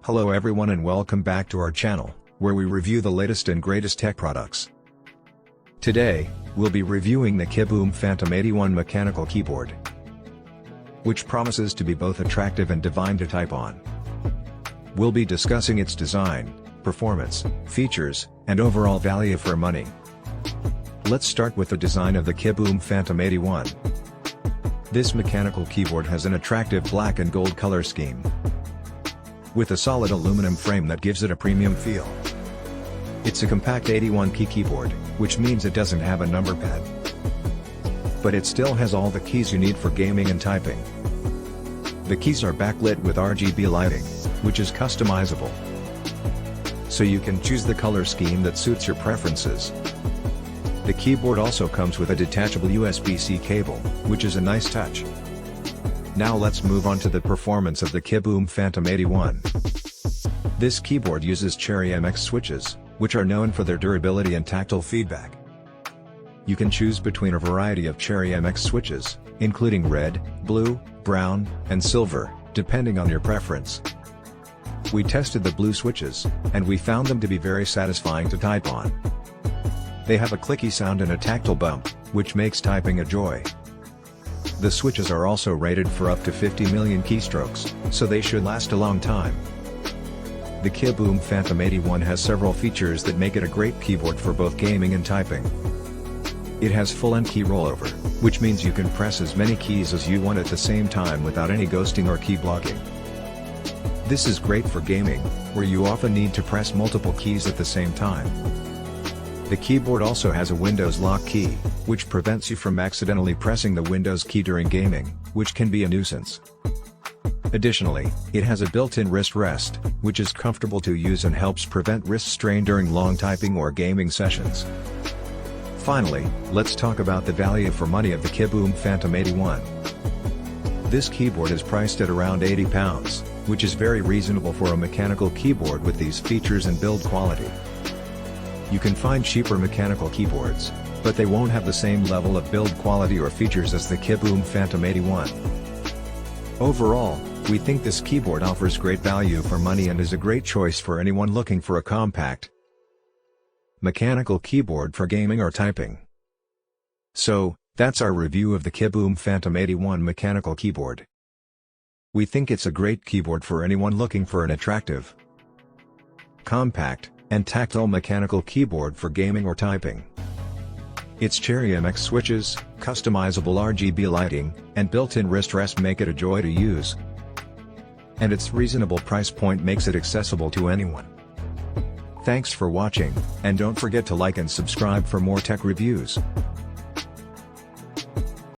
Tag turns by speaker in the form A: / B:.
A: Hello everyone and welcome back to our channel, where we review the latest and greatest tech products. Today, we'll be reviewing the KiiBOOM Phantom 81 mechanical keyboard, which promises to be both attractive and divine to type on. We'll be discussing its design, performance, features, and overall value for money. Let's start with the design of the KiiBOOM Phantom 81. This mechanical keyboard has an attractive black and gold color scheme, with a solid aluminum frame that gives it a premium feel. It's a compact 81 key keyboard, which means it doesn't have a number pad, but it still has all the keys you need for gaming and typing. The keys are backlit with RGB lighting, which is customizable, so you can choose the color scheme that suits your preferences. The keyboard also comes with a detachable USB-C cable, which is a nice touch. Now let's move on to the performance of the KiiBOOM Phantom 81. This keyboard uses Cherry MX switches, which are known for their durability and tactile feedback. You can choose between a variety of Cherry MX switches, including red, blue, brown, and silver, depending on your preference. We tested the blue switches, and we found them to be very satisfying to type on. They have a clicky sound and a tactile bump, which makes typing a joy. The switches are also rated for up to 50 million keystrokes, so they should last a long time. The KiiBOOM Phantom 81 has several features that make it a great keyboard for both gaming and typing. It has full end key rollover, which means you can press as many keys as you want at the same time without any ghosting or key blocking. This is great for gaming, where you often need to press multiple keys at the same time. The keyboard also has a Windows lock key, which prevents you from accidentally pressing the Windows key during gaming, which can be a nuisance. Additionally, it has a built-in wrist rest, which is comfortable to use and helps prevent wrist strain during long typing or gaming sessions. Finally, let's talk about the value for money of the KiiBOOM Phantom 81. This keyboard is priced at around £80, which is very reasonable for a mechanical keyboard with these features and build quality. You can find cheaper mechanical keyboards, but they won't have the same level of build quality or features as the KiiBOOM Phantom 81. Overall, we think this keyboard offers great value for money and is a great choice for anyone looking for a compact mechanical keyboard for gaming or typing. So, that's our review of the KiiBOOM Phantom 81 mechanical keyboard. We think it's a great keyboard for anyone looking for an attractive, compact, and tactile mechanical keyboard for gaming or typing. Its Cherry MX switches, customizable RGB lighting, and built-in wrist rest make it a joy to use. And its reasonable price point makes it accessible to anyone. Thanks for watching, and don't forget to like and subscribe for more tech reviews.